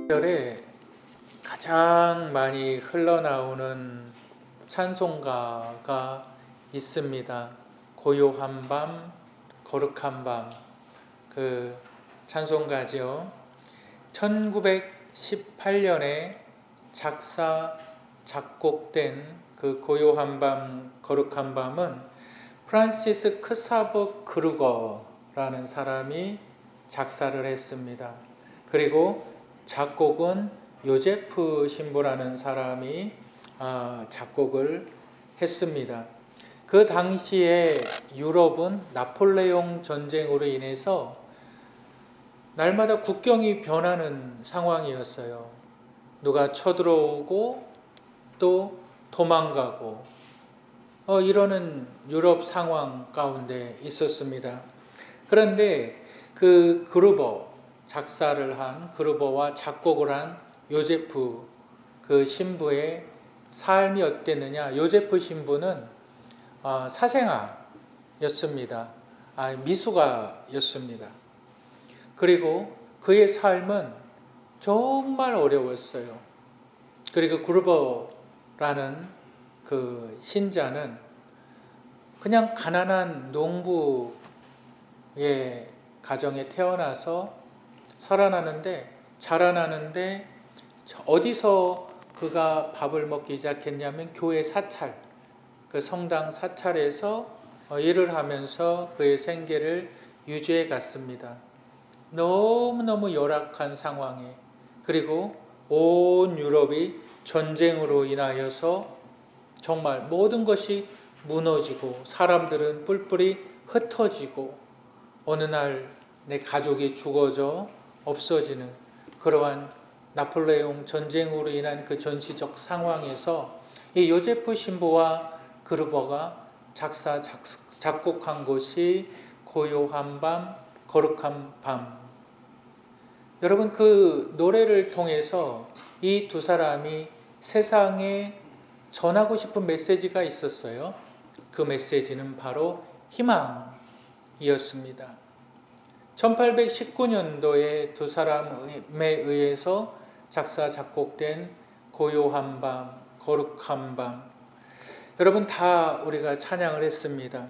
절에 가장 많이 흘러나오는 찬송가가 있습니다. 고요한 밤, 거룩한 밤, 그 찬송가죠. 1918년에 작사, 작곡된 그 고요한 밤, 거룩한 밤은 프란시스 크사버 그루거라는 사람이 작사를 했습니다. 그리고 작곡은 요제프 신부라는 사람이 작곡을 했습니다. 그 당시에 유럽은 나폴레옹 전쟁으로 인해서 날마다 국경이 변하는 상황이었어요. 누가 쳐들어오고 또 도망가고 이러는 유럽 상황 가운데 있었습니다. 그런데 그 그루버, 작사를 한 그루버와 작곡을 한 요제프 그 신부의 삶이 어땠느냐? 요제프 신부는 사생아였습니다. 미숙아였습니다. 그리고 그의 삶은 정말 어려웠어요. 그리고 그루버라는 그 신자는 그냥 가난한 농부의 가정에 태어나서 자라나는데 어디서 그가 밥을 먹기 시작했냐면 교회 사찰, 그 성당 사찰에서 일을 하면서 그의 생계를 유지해 갔습니다. 너무너무 열악한 상황에, 그리고 온 유럽이 전쟁으로 인하여서 정말 모든 것이 무너지고 사람들은 뿔뿔이 흩어지고 어느 날 내 가족이 죽어져 없어지는 그러한 나폴레옹 전쟁으로 인한 그 전시적 상황에서 이 요제프 신부와 그루버가 작곡한 것이 고요한 밤, 거룩한 밤. 여러분, 그 노래를 통해서 이 두 사람이 세상에 전하고 싶은 메시지가 있었어요. 그 메시지는 바로 희망이었습니다. 1819년도에 두 사람에 의해서 작사, 작곡된 고요한 밤, 거룩한 밤. 여러분, 다 우리가 찬양을 했습니다.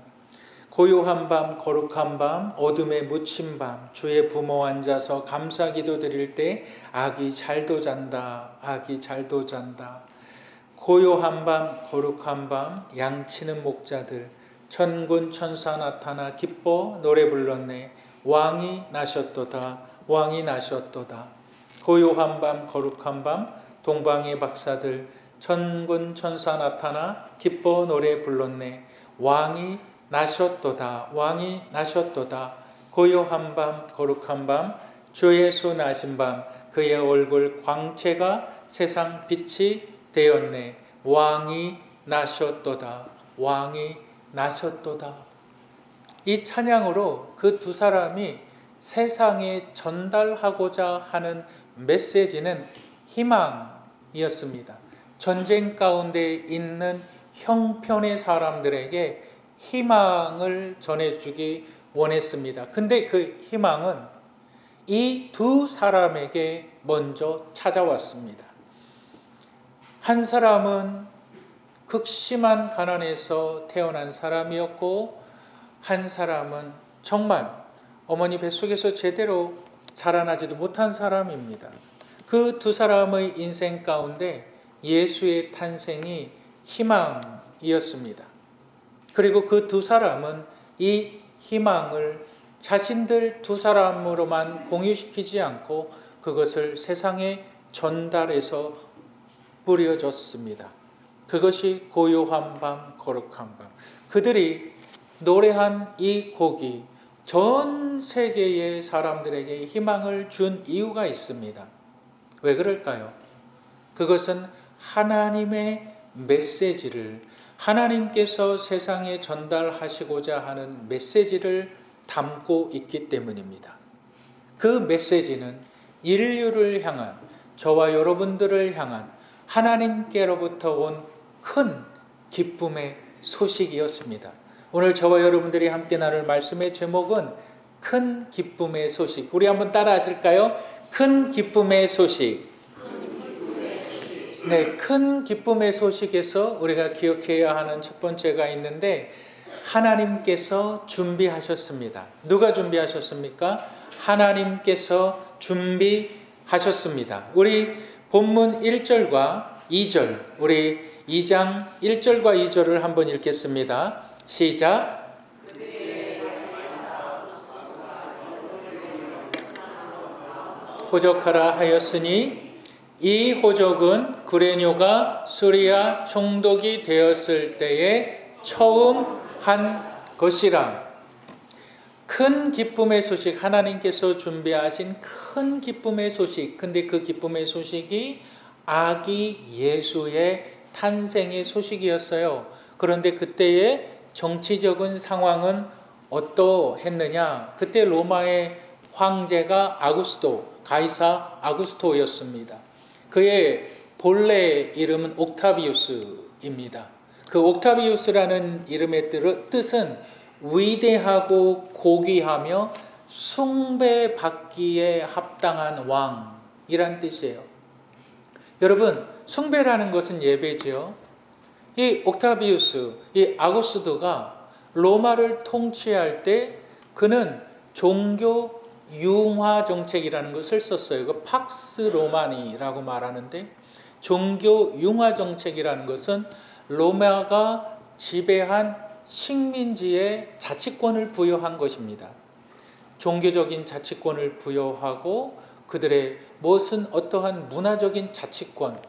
고요한 밤, 거룩한 밤, 어둠에 묻힌 밤, 주의 부모 앉아서 감사 기도 드릴 때 아기 잘도 잔다, 아기 잘도 잔다. 고요한 밤, 거룩한 밤, 양치는 목자들, 천군 천사 나타나 기뻐 노래 불렀네. 왕이 나셨도다, 왕이 나셨도다. 고요한 밤, 거룩한 밤, 동방의 박사들, 천군 천사 나타나 기뻐 노래 불렀네. 왕이 나셨도다, 왕이 나셨도다. 고요한 밤, 거룩한 밤, 주 예수 나신 밤, 그의 얼굴 광채가 세상 빛이 되었네. 왕이 나셨도다, 왕이 나셨도다. 이 찬양으로 그 두 사람이 세상에 전달하고자 하는 메시지는 희망이었습니다. 전쟁 가운데 있는 형편의 사람들에게 희망을 전해주기 원했습니다. 근데 그 희망은 이 두 사람에게 먼저 찾아왔습니다. 한 사람은 극심한 가난에서 태어난 사람이었고, 한 사람은 정말 어머니 뱃속에서 제대로 자라나지도 못한 사람입니다. 그 두 사람의 인생 가운데 예수의 탄생이 희망이었습니다. 그리고 그 두 사람은 이 희망을 자신들 두 사람으로만 공유시키지 않고 그것을 세상에 전달해서 뿌려줬습니다. 그것이 고요한 밤, 거룩한 밤. 그들이 노래한 이 곡이 전 세계의 사람들에게 희망을 준 이유가 있습니다. 왜 그럴까요? 그것은 하나님의 메시지를, 하나님께서 세상에 전달하시고자 하는 메시지를 담고 있기 때문입니다. 그 메시지는 인류를 향한, 저와 여러분들을 향한 하나님께로부터 온 큰 기쁨의 소식이었습니다. 오늘 저와 여러분들이 함께 나눌 말씀의 제목은 큰 기쁨의 소식. 우리 한번 따라 하실까요? 큰 기쁨의 소식. 네, 큰 기쁨의 소식에서 우리가 기억해야 하는 첫 번째가 있는데, 하나님께서 준비하셨습니다. 누가 준비하셨습니까? 하나님께서 준비하셨습니다. 우리 본문 1절과 2절, 우리 2장 1절과 2절을 한번 읽겠습니다. 시작. 호적하라 하였으니 이 호적은 구레뇨가 수리아 총독이 되었을 때에 처음 한 것이라. 큰 기쁨의 소식, 하나님께서 준비하신 큰 기쁨의 소식. 근데 그 기쁨의 소식이 아기 예수의 탄생의 소식이었어요. 그런데 그때의 정치적인 상황은 어떠했느냐? 그때 로마의 황제가 가이사 아구스토였습니다. 그의 본래 이름은 옥타비우스입니다. 그 옥타비우스라는 이름의 뜻은 위대하고 고귀하며 숭배받기에 합당한 왕이란 뜻이에요. 여러분, 숭배라는 것은 예배죠. 이 옥타비우스, 이 아구스토가 로마를 통치할 때 그는 종교 융화 정책이라는 것을 썼어요. 그 팍스 로마니라고 말하는데, 종교 융화 정책이라는 것은 로마가 지배한 식민지에 자치권을 부여한 것입니다. 종교적인 자치권을 부여하고 그들의 무슨 어떠한 문화적인 자치권,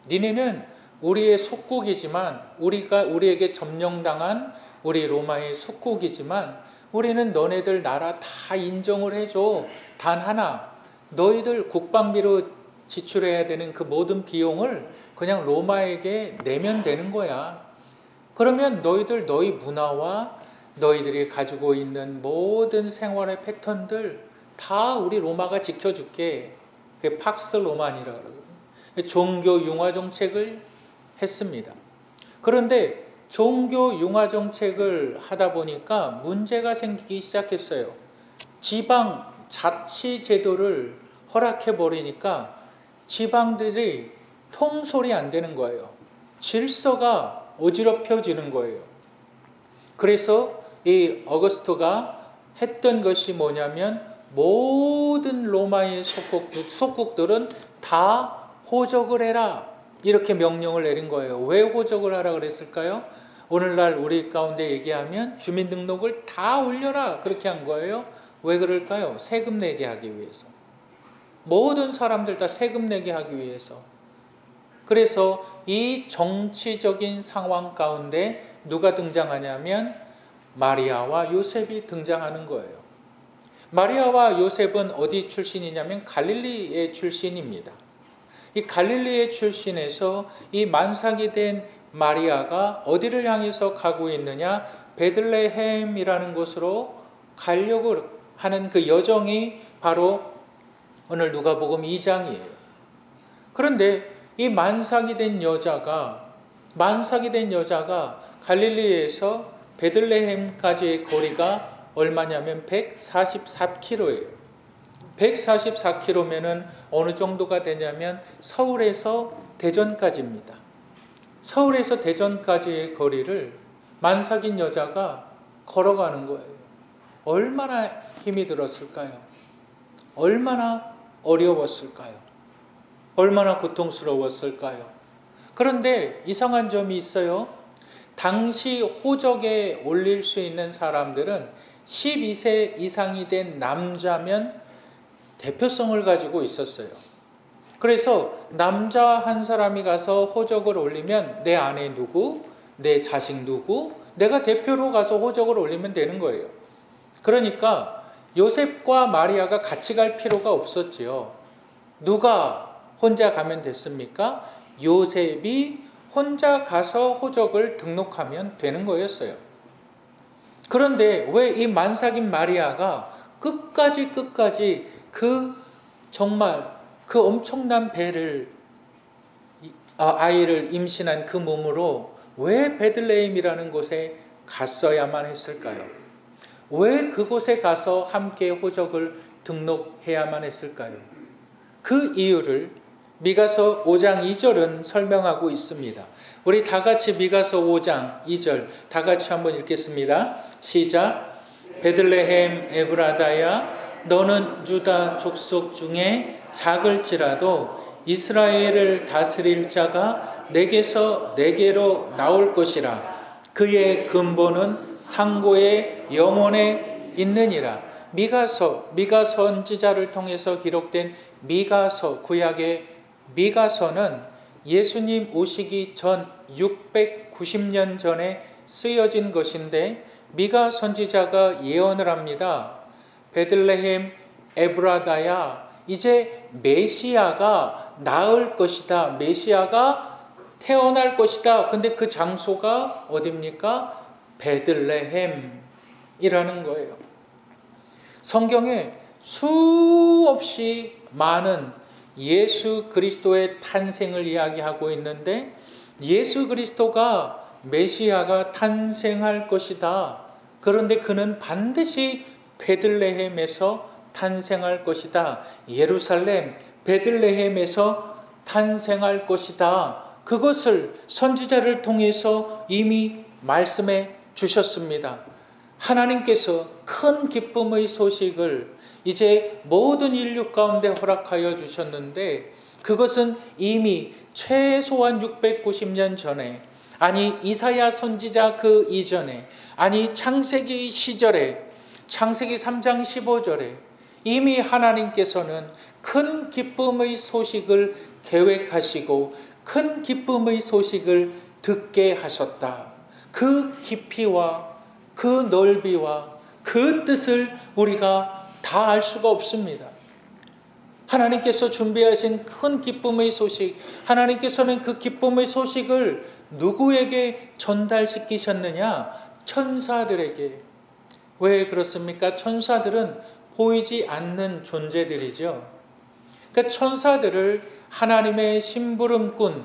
니네는 우리의 속국이지만, 우리에게 점령당한 우리 로마의 속국이지만 우리는 너네들 나라 다 인정을 해줘. 단 하나, 너희들 국방비로 지출해야 되는 그 모든 비용을 그냥 로마에게 내면 되는 거야. 그러면 너희 문화와 너희들이 가지고 있는 모든 생활의 패턴들 다 우리 로마가 지켜줄게. 그게 팍스 로마니라고 그러거든요. 종교 융화 정책을 했습니다. 그런데 종교 융화 정책을 하다 보니까 문제가 생기기 시작했어요. 지방 자치 제도를 허락해 버리니까 지방들이 통솔이 안 되는 거예요. 질서가 어지럽혀지는 거예요. 그래서 이 어거스토가 했던 것이 뭐냐면 모든 로마의 속국들은 다 호적을 해라, 이렇게 명령을 내린 거예요. 왜 호적을 하라 그랬을까요? 오늘날 우리 가운데 얘기하면 주민등록을 다 올려라, 그렇게 한 거예요. 왜 그럴까요? 세금 내게 하기 위해서. 모든 사람들 다 세금 내게 하기 위해서. 그래서 이 정치적인 상황 가운데 누가 등장하냐면 마리아와 요셉이 등장하는 거예요. 마리아와 요셉은 어디 출신이냐면 갈릴리의 출신입니다. 이 갈릴리의 출신에서 이 만삭이 된 마리아가 어디를 향해서 가고 있느냐? 베들레헴이라는 곳으로 가려고 하는 그 여정이 바로 오늘 누가복음 2장이에요. 그런데 이 만삭이 된 여자가 갈릴리에서 베들레헴까지의 거리가 얼마냐면 144km예요. 144km면은 어느 정도가 되냐면 서울에서 대전까지입니다. 서울에서 대전까지의 거리를 만삭인 여자가 걸어가는 거예요. 얼마나 힘이 들었을까요? 얼마나 어려웠을까요? 얼마나 고통스러웠을까요? 그런데 이상한 점이 있어요. 당시 호적에 올릴 수 있는 사람들은 12세 이상이 된 남자면 대표성을 가지고 있었어요. 그래서 남자 한 사람이 가서 호적을 올리면 내 아내 누구, 내 자식 누구, 내가 대표로 가서 호적을 올리면 되는 거예요. 그러니까 요셉과 마리아가 같이 갈 필요가 없었지요. 누가 혼자 가면 됐습니까? 요셉이 혼자 가서 호적을 등록하면 되는 거였어요. 그런데 왜 이 만삭인 마리아가 끝까지 정말 그 엄청난 아이를 임신한 그 몸으로 왜 베들레헴이라는 곳에 갔어야만 했을까요? 왜 그곳에 가서 함께 호적을 등록해야만 했을까요? 그 이유를 미가서 5장 2절은 설명하고 있습니다. 우리 다 같이 미가서 5장 2절 다 같이 한번 읽겠습니다. 시작. 베들레헴 에브라다야 너는 유다 족속 중에 작을지라도 이스라엘을 다스릴 자가 내게서 내게로 나올 것이라. 그의 근본은 상고의 영혼에 있느니라. 미가 선지자를 통해서 기록된 미가서, 구약의 미가서는 예수님 오시기 전 690년 전에 쓰여진 것인데, 미가 선지자가 예언을 합니다. 베들레헴 에브라다야, 이제 메시아가 나을 것이다. 메시아가 태어날 것이다. 근데 그 장소가 어디입니까? 베들레헴이라는 거예요. 성경에 수없이 많은 예수 그리스도의 탄생을 이야기하고 있는데, 예수 그리스도가 메시아가 탄생할 것이다. 그런데 그는 반드시 베들레헴에서 탄생할 것이다. 예루살렘, 베들레헴에서 탄생할 것이다. 그것을 선지자를 통해서 이미 말씀해 주셨습니다. 하나님께서 큰 기쁨의 소식을 이제 모든 인류 가운데 허락하여 주셨는데, 그것은 이미 최소한 690년 전에, 아니 이사야 선지자 그 이전에, 아니 창세기 시절에, 창세기 3장 15절에 이미 하나님께서는 큰 기쁨의 소식을 계획하시고 큰 기쁨의 소식을 듣게 하셨다. 그 깊이와 그 넓이와 그 뜻을 우리가 다 알 수가 없습니다. 하나님께서 준비하신 큰 기쁨의 소식, 하나님께서는 그 기쁨의 소식을 누구에게 전달시키셨느냐? 천사들에게. 왜 그렇습니까? 천사들은 보이지 않는 존재들이죠. 그러니까 천사들을 하나님의 심부름꾼,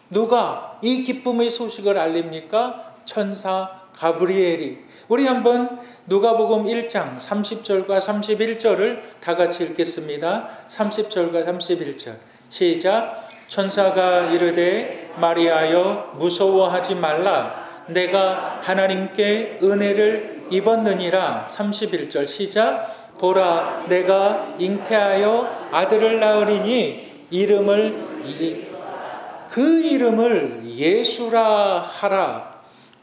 누가 이 기쁨의 소식을 알립니까? 천사 가브리엘이. 우리 한번 누가복음 1장 30절과 31절을 다 같이 읽겠습니다. 30절과 31절 시작. 천사가 이르되 마리아여 무서워하지 말라. 내가 하나님께 은혜를 입었느니라. 31절 시작. 보라 내가 잉태하여 아들을 낳으리니 그 이름을 예수라 하라.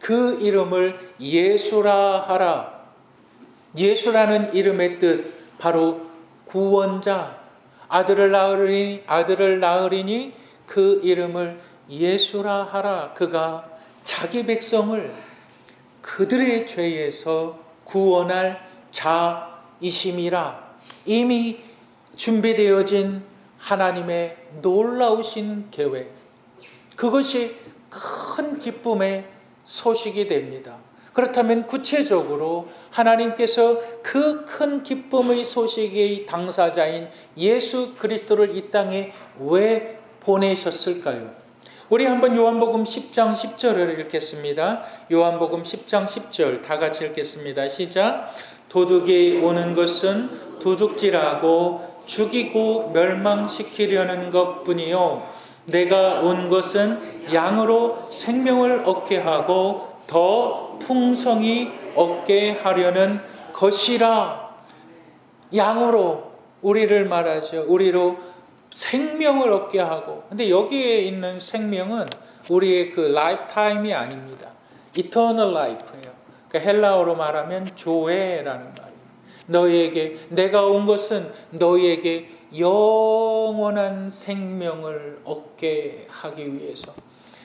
그 이름을 예수라 하라. 예수라는 이름의 뜻 바로 구원자. 아들을 낳으리니 그 이름을 예수라 하라. 그가 자기 백성을 그들의 죄에서 구원할 자이심이라. 이미 준비되어진 하나님의 놀라우신 계획, 그것이 큰 기쁨의 소식이 됩니다. 그렇다면 구체적으로 하나님께서 그 큰 기쁨의 소식의 당사자인 예수 그리스도를 이 땅에 왜 보내셨을까요? 우리 한번 요한복음 10장 10절을 읽겠습니다. 요한복음 10장 10절 다 같이 읽겠습니다. 시작. 도둑이 오는 것은 도둑질하고 죽이고 멸망시키려는 것뿐이요 내가 온 것은 양으로 생명을 얻게 하고 더 풍성히 얻게 하려는 것이라. 양으로 우리를 말하죠. 우리로 생명을 얻게 하고. 근데 여기에 있는 생명은 우리의 그 라이프타임이 아닙니다. Eternal life예요. 그러니까 헬라어로 말하면 조에라는 말이에요. 너희에게, 내가 온 것은 너희에게 영원한 생명을 얻게 하기 위해서.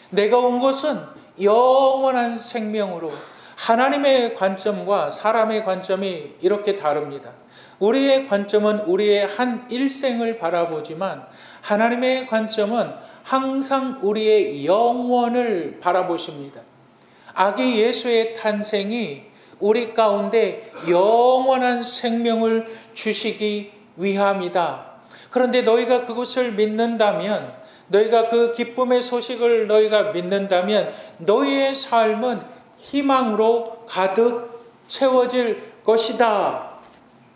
내가 온 것은 영원한 생명으로. 하나님의 관점과 사람의 관점이 이렇게 다릅니다. 우리의 관점은 우리의 한 일생을 바라보지만 하나님의 관점은 항상 우리의 영원을 바라보십니다. 아기 예수의 탄생이 우리 가운데 영원한 생명을 주시기 위함이다. 그런데 너희가 그것을 믿는다면, 너희가 그 기쁨의 소식을 너희가 믿는다면 너희의 삶은 희망으로 가득 채워질 것이다.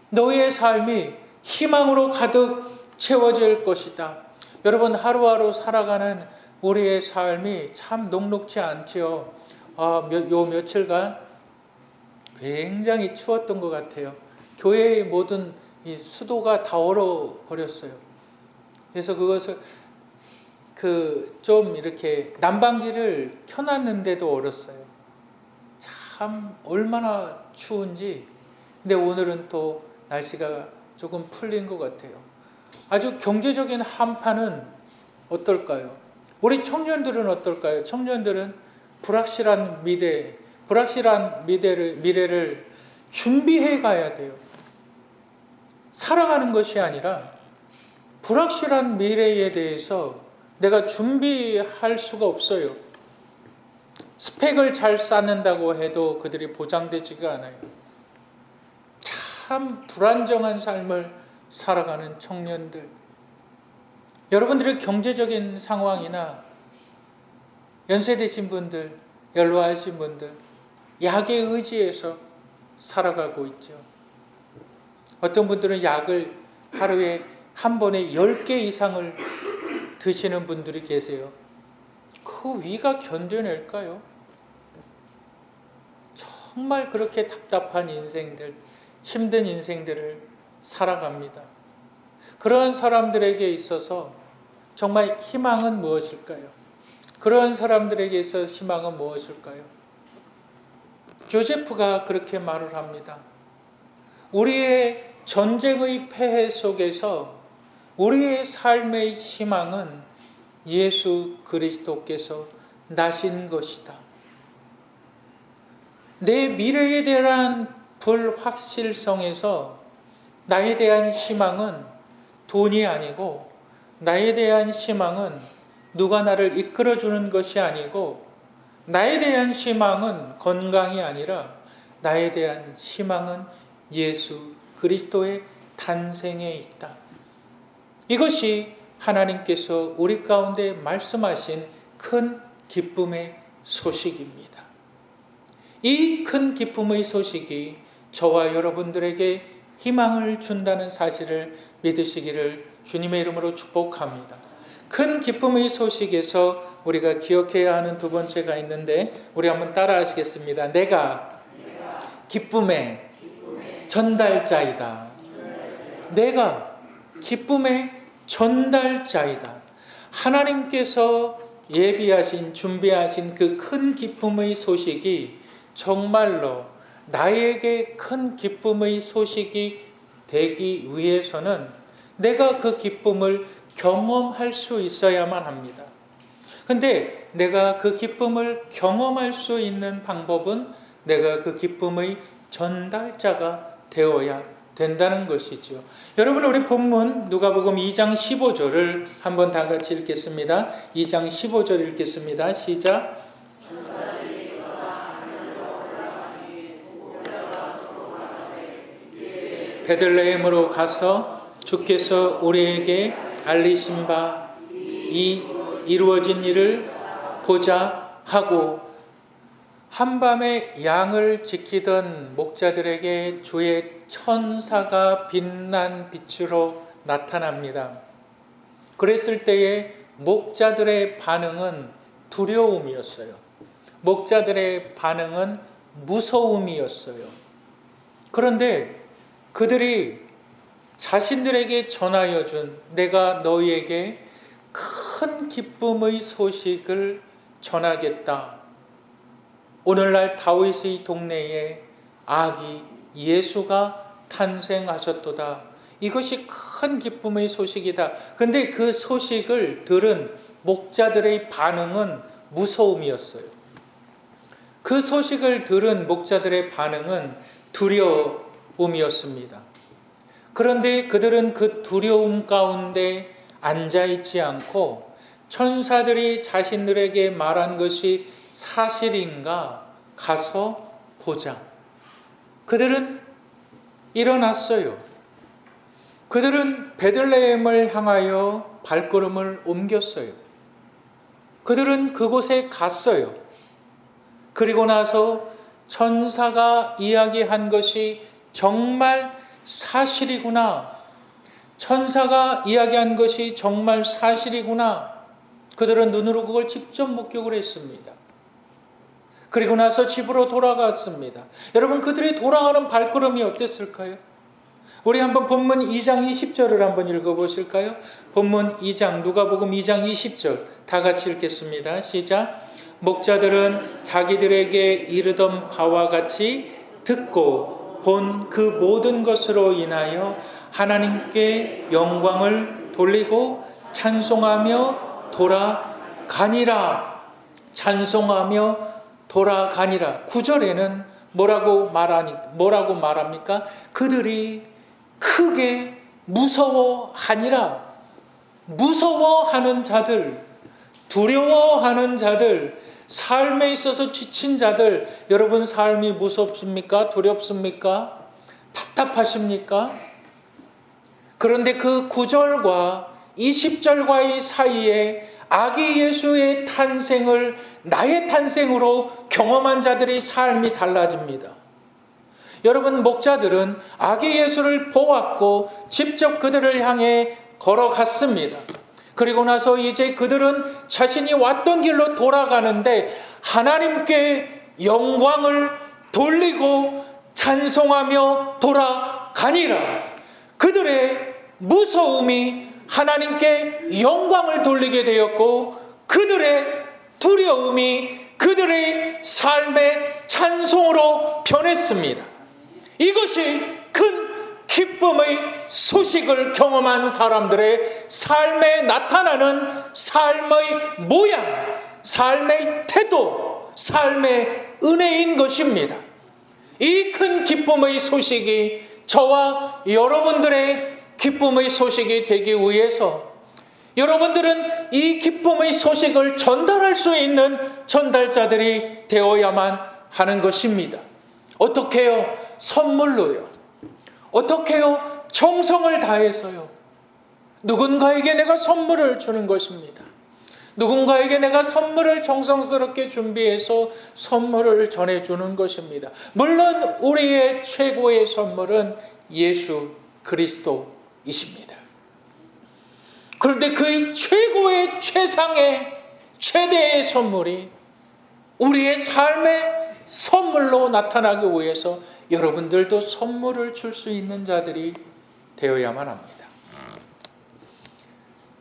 너희의 삶이 희망으로 가득 채워질 것이다. 여러분, 하루하루 살아가는 우리의 삶이 참 녹록지 않지요. 요 며칠간 굉장히 추웠던 것 같아요. 교회의 모든 이 수도가 다 얼어버렸어요. 그래서 그것을 좀 이렇게 난방기를 켜놨는데도 얼었어요. 참 얼마나 추운지. 근데 오늘은 또 날씨가 조금 풀린 것 같아요. 아주 경제적인 한파는 어떨까요? 우리 청년들은 어떨까요? 청년들은 불확실한 미래를 준비해 가야 돼요. 살아가는 것이 아니라 불확실한 미래에 대해서 내가 준비할 수가 없어요. 스펙을 잘 쌓는다고 해도 그들이 보장되지가 않아요. 참 불안정한 삶을 살아가는 청년들. 여러분들의 경제적인 상황이나 연세 드신 분들, 연로하신 분들, 약에 의지해서 살아가고 있죠. 어떤 분들은 약을 하루에 한 번에 10개 이상을 드시는 분들이 계세요. 그 위가 견뎌낼까요? 정말 그렇게 답답한 인생들, 힘든 인생들을 살아갑니다. 그런 사람들에게 있어서 정말 희망은 무엇일까요? 그런 사람들에게 있어서 희망은 무엇일까요? 조세프가 그렇게 말을 합니다. 우리의 전쟁의 폐해 속에서 우리의 삶의 희망은 예수 그리스도께서 나신 것이다. 내 미래에 대한 불확실성에서 나에 대한 희망은 돈이 아니고, 나에 대한 희망은 누가 나를 이끌어주는 것이 아니고, 나에 대한 희망은 건강이 아니라 나에 대한 희망은 예수 그리스도의 탄생에 있다. 이것이 하나님께서 우리 가운데 말씀하신 큰 기쁨의 소식입니다. 이 큰 기쁨의 소식이 저와 여러분들에게 희망을 준다는 사실을 믿으시기를 주님의 이름으로 축복합니다. 큰 기쁨의 소식에서 우리가 기억해야 하는 두 번째가 있는데, 우리 한번 따라 하시겠습니다. 내가 기쁨의 전달자이다. 내가 기쁨의 전달자이다. 하나님께서 예비하신, 준비하신 그 큰 기쁨의 소식이 정말로 나에게 큰 기쁨의 소식이 되기 위해서는 내가 그 기쁨을 경험할 수 있어야만 합니다. 근데 내가 그 기쁨을 경험할 수 있는 방법은 내가 그 기쁨의 전달자가 되어야 된다는 것이죠. 여러분, 우리 본문 누가복음 2장 15절을 한번 다 같이 읽겠습니다. 2장 15절 읽겠습니다. 시작. 베들레헴으로 가서 주께서 우리에게 알리신 바 이 이루어진 일을 보자 하고, 한밤에 양을 지키던 목자들에게 주의 천사가 빛난 빛으로 나타납니다. 그랬을 때에 목자들의 반응은 두려움이었어요. 목자들의 반응은 무서움이었어요. 그런데 그들이 자신들에게 전하여 준, 내가 너희에게 큰 기쁨의 소식을 전하겠다. 오늘날 다윗의 동네에 아기 예수가 탄생하셨도다. 이것이 큰 기쁨의 소식이다. 근데 그 소식을 들은 목자들의 반응은 무서움이었어요. 그 소식을 들은 목자들의 반응은 두려움이었습니다. 그런데 그들은 그 두려움 가운데 앉아있지 않고 천사들이 자신들에게 말한 것이 사실인가 가서 보자. 그들은 일어났어요. 그들은 베들레헴을 향하여 발걸음을 옮겼어요. 그들은 그곳에 갔어요. 그리고 나서 천사가 이야기한 것이 정말 사실이구나, 천사가 이야기한 것이 정말 사실이구나. 그들은 눈으로 그걸 직접 목격을 했습니다. 그리고 나서 집으로 돌아갔습니다. 여러분, 그들이 돌아가는 발걸음이 어땠을까요? 우리 한번 본문 2장 20절을 한번 읽어보실까요? 본문 2장, 누가복음 2장 20절 다 같이 읽겠습니다. 시작. 목자들은 자기들에게 이르던 바와 같이 듣고 본 그 모든 것으로 인하여 하나님께 영광을 돌리고 찬송하며 돌아가니라. 찬송하며 돌아가니라. 9절에는 뭐라고 말합니까? 그들이 크게 무서워하니라. 무서워하는 자들, 두려워하는 자들, 삶에 있어서 지친 자들, 여러분 삶이 무섭습니까? 두렵습니까? 답답하십니까? 그런데 그 9절과 20절과의 사이에 아기 예수의 탄생을 나의 탄생으로 경험한 자들의 삶이 달라집니다. 여러분, 목자들은 아기 예수를 보았고 직접 그들을 향해 걸어갔습니다. 그리고 나서 이제 그들은 자신이 왔던 길로 돌아가는데 하나님께 영광을 돌리고 찬송하며 돌아가니라. 그들의 무서움이 하나님께 영광을 돌리게 되었고 그들의 두려움이 그들의 삶의 찬송으로 변했습니다. 이것이 큰 기쁨의 소식을 경험한 사람들의 삶에 나타나는 삶의 모양, 삶의 태도, 삶의 은혜인 것입니다. 이 큰 기쁨의 소식이 저와 여러분들의 기쁨의 소식이 되기 위해서 여러분들은 이 기쁨의 소식을 전달할 수 있는 전달자들이 되어야만 하는 것입니다. 어떻게요? 선물로요. 어떻게요? 정성을 다해서요. 누군가에게 내가 선물을 주는 것입니다. 누군가에게 내가 선물을 정성스럽게 준비해서 선물을 전해주는 것입니다. 물론 우리의 최고의 선물은 예수 그리스도이십니다. 그런데 그 최고의 최상의 최대의 선물이 우리의 삶의 선물로 나타나기 위해서 여러분들도 선물을 줄 수 있는 자들이 되어야만 합니다.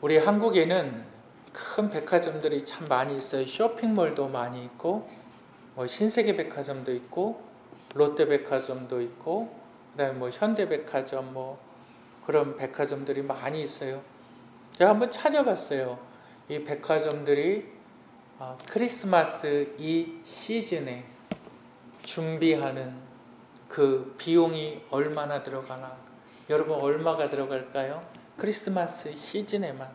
우리 한국에는 큰 백화점들이 참 많이 있어요. 쇼핑몰도 많이 있고 신세계 백화점도 있고 롯데백화점도 있고 그다음에 현대백화점 그런 백화점들이 많이 있어요. 제가 한번 찾아봤어요. 이 백화점들이 크리스마스 이 시즌에 준비하는 그 비용이 얼마나 들어가나. 여러분 얼마가 들어갈까요? 크리스마스 시즌에만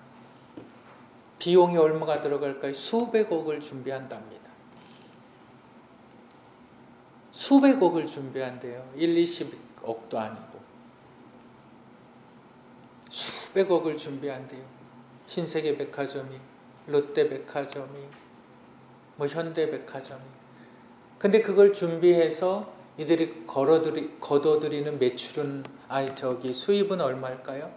비용이 얼마가 들어갈까요? 수백억을 준비한답니다. 수백억을 준비한대요. 1, 20억도 아니고 수백억을 준비한대요. 신세계 백화점이, 롯데 백화점이, 현대 백화점이. 근데 그걸 준비해서 이들이 거둬들이는 매출은 수입은 얼마일까요?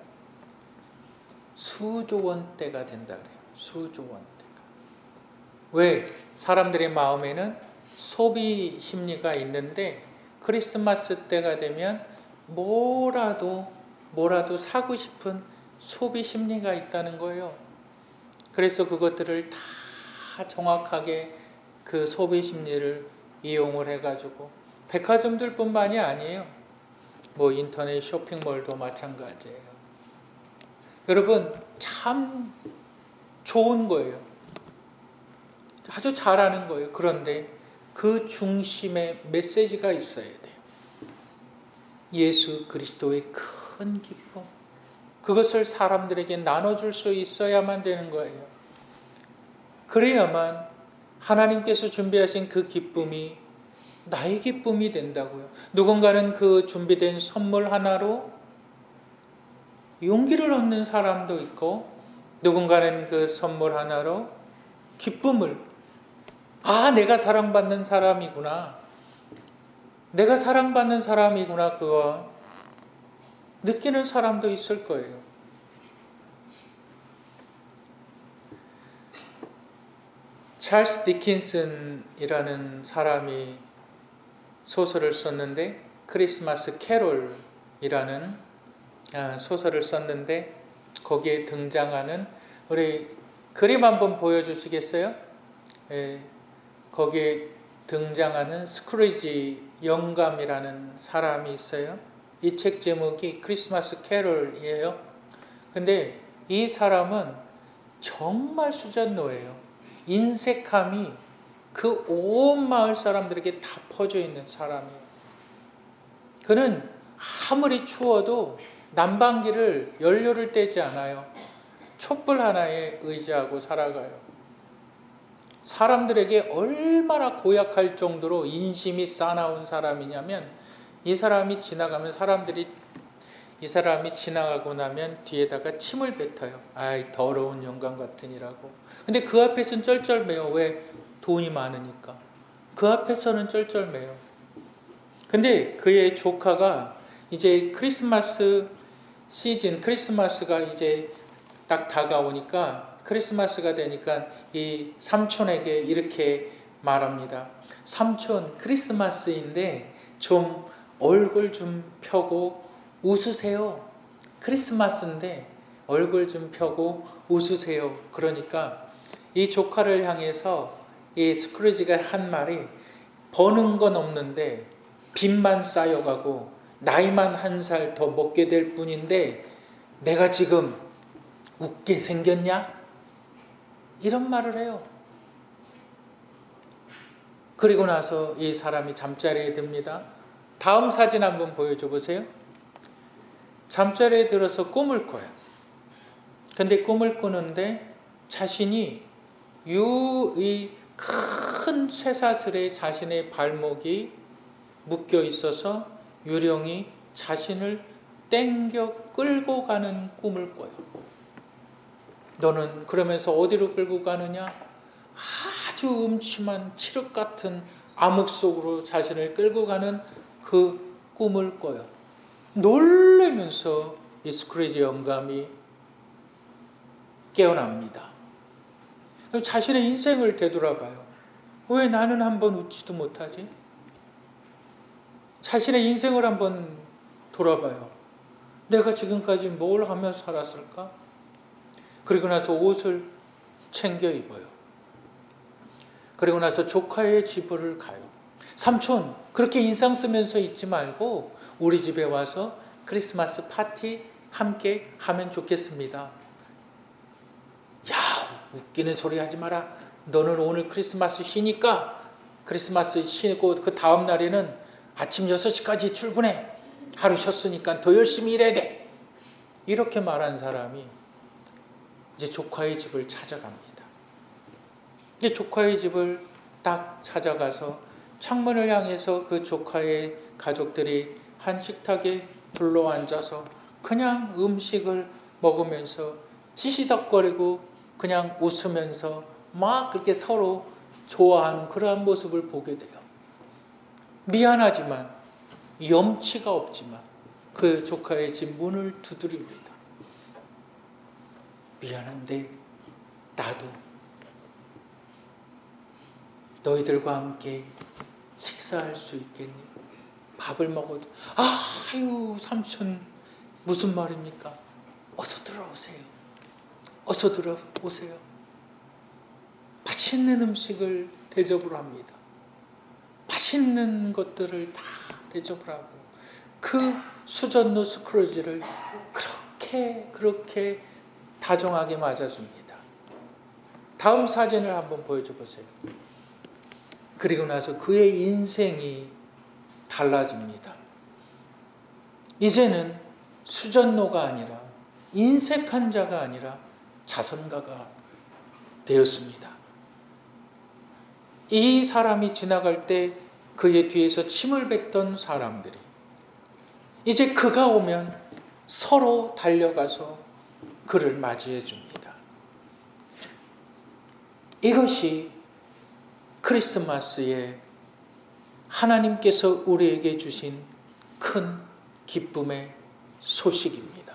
수조 원대가 된다 그래요. 수조 원대가. 왜? 사람들의 마음에는 소비 심리가 있는데 크리스마스 때가 되면 뭐라도 사고 싶은 소비 심리가 있다는 거예요. 그래서 그것들을 다 정확하게 그 소비 심리를 이용을 해가지고 백화점들 뿐만이 아니에요. 인터넷 쇼핑몰도 마찬가지예요. 여러분 참 좋은 거예요. 아주 잘하는 거예요. 그런데 그 중심에 메시지가 있어야 돼요. 예수 그리스도의 큰 기쁨. 그것을 사람들에게 나눠줄 수 있어야만 되는 거예요. 그래야만 하나님께서 준비하신 그 기쁨이 나의 기쁨이 된다고요. 누군가는 그 준비된 선물 하나로 용기를 얻는 사람도 있고 누군가는 그 선물 하나로 기쁨을 내가 사랑받는 사람이구나. 내가 사랑받는 사람이구나. 그거 느끼는 사람도 있을 거예요. 찰스 디킨슨이라는 사람이 소설을 썼는데, 크리스마스 캐롤이라는 소설을 썼는데, 거기에 등장하는, 우리 그림 한번 보여주시겠어요? 예, 거기에 등장하는 스크루지 영감이라는 사람이 있어요. 이 책 제목이 크리스마스 캐롤이에요. 근데 이 사람은 정말 수잔노예요. 인색함이 그 온 마을 사람들에게 다 퍼져 있는 사람이에요. 그는 아무리 추워도 난방기를 연료를 떼지 않아요. 촛불 하나에 의지하고 살아가요. 사람들에게 얼마나 고약할 정도로 인심이 싸나운 사람이냐면, 이 사람이 지나가면 사람들이 이 사람이 지나가고 나면 뒤에다가 침을 뱉어요. 아이, 더러운 영감 같으니라고. 근데 그 앞에서는 쩔쩔매요. 왜? 돈이 많으니까. 그 앞에서는 쩔쩔매요. 근데 그의 조카가 이제 크리스마스 시즌, 크리스마스가 이제 딱 다가오니까, 크리스마스가 되니까 이 삼촌에게 이렇게 말합니다. 삼촌, 크리스마스인데 좀 얼굴 좀 펴고 웃으세요. 크리스마스인데 얼굴 좀 펴고 웃으세요. 그러니까 이 조카를 향해서 이 스크루지가 한 말이, 버는 건 없는데 빚만 쌓여가고 나이만 한 살 더 먹게 될 뿐인데 내가 지금 웃게 생겼냐? 이런 말을 해요. 그리고 나서 이 사람이 잠자리에 듭니다. 다음 사진 한번 보여줘 보세요. 잠자리에 들어서 꿈을 꿔요. 근데 꿈을 꾸는데 자신이 이 큰 쇠사슬에 자신의 발목이 묶여 있어서 유령이 자신을 땡겨 끌고 가는 꿈을 꿔요. 너는 그러면서 어디로 끌고 가느냐? 아주 음침한 칠흑 같은 암흑 속으로 자신을 끌고 가는 그 꿈을 꿔요. 놀라면서 이 스크루지 영감이 깨어납니다. 자신의 인생을 되돌아봐요. 왜 나는 한번 웃지도 못하지? 자신의 인생을 한번 돌아봐요. 내가 지금까지 뭘 하며 살았을까? 그리고 나서 옷을 챙겨 입어요. 그리고 나서 조카의 집을 가요. 삼촌, 그렇게 인상 쓰면서 있지 말고 우리 집에 와서 크리스마스 파티 함께 하면 좋겠습니다. 야, 웃기는 소리 하지 마라. 너는 오늘 크리스마스 쉬니까 크리스마스 쉬고 그 다음 날에는 아침 6시까지 출근해. 하루 쉬었으니까 더 열심히 일해야 돼. 이렇게 말한 사람이 이제 조카의 집을 찾아갑니다. 이제 조카의 집을 딱 찾아가서 창문을 향해서 그 조카의 가족들이 한 식탁에 둘러앉아서 그냥 음식을 먹으면서 시시덕거리고 그냥 웃으면서 막 그렇게 서로 좋아하는 그러한 모습을 보게 돼요. 미안하지만, 염치가 없지만 그 조카의 집 문을 두드립니다. 미안한데 나도 너희들과 함께 식사할 수 있겠니? 밥을 먹어도. 아유, 삼촌, 무슨 말입니까? 어서 들어오세요. 어서 들어오세요. 맛있는 음식을 대접을 합니다. 맛있는 것들을 다 대접을 하고 그 수전노 스크루지를 그렇게 다정하게 맞아줍니다. 다음 사진을 한번 보여줘 보세요. 그리고 나서 그의 인생이 달라집니다. 이제는 수전노가 아니라, 인색한 자가 아니라 자선가가 되었습니다. 이 사람이 지나갈 때 그의 뒤에서 침을 뱉던 사람들이 이제 그가 오면 서로 달려가서 그를 맞이해 줍니다. 이것이 크리스마스에 하나님께서 우리에게 주신 큰 기쁨의 소식입니다.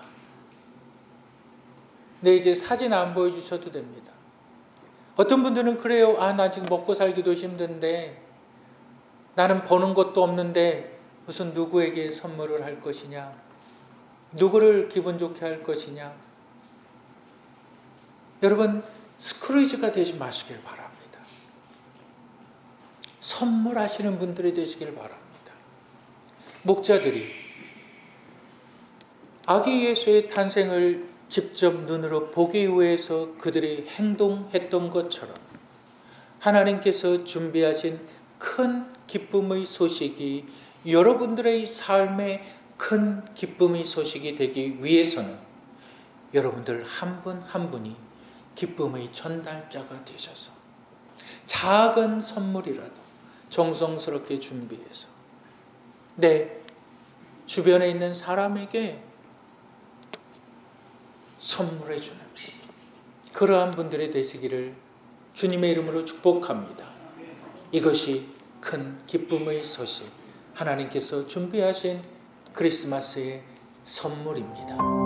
네, 이제 사진 안 보여주셔도 됩니다. 어떤 분들은 그래요. 나 지금 먹고 살기도 힘든데, 나는 버는 것도 없는데 무슨 누구에게 선물을 할 것이냐, 누구를 기분 좋게 할 것이냐. 여러분, 스크루지가 되지 마시길 바랍니다. 선물하시는 분들이 되시길 바랍니다. 목자들이 아기 예수의 탄생을 직접 눈으로 보기 위해서 그들이 행동했던 것처럼 하나님께서 준비하신 큰 기쁨의 소식이 여러분들의 삶의 큰 기쁨의 소식이 되기 위해서는 여러분들 한 분 한 분이 기쁨의 전달자가 되셔서 작은 선물이라도 정성스럽게 준비해서 내 주변에 있는 사람에게 선물해 주는 그러한 분들이 되시기를 주님의 이름으로 축복합니다. 이것이 큰 기쁨의 소식, 하나님께서 준비하신 크리스마스의 선물입니다.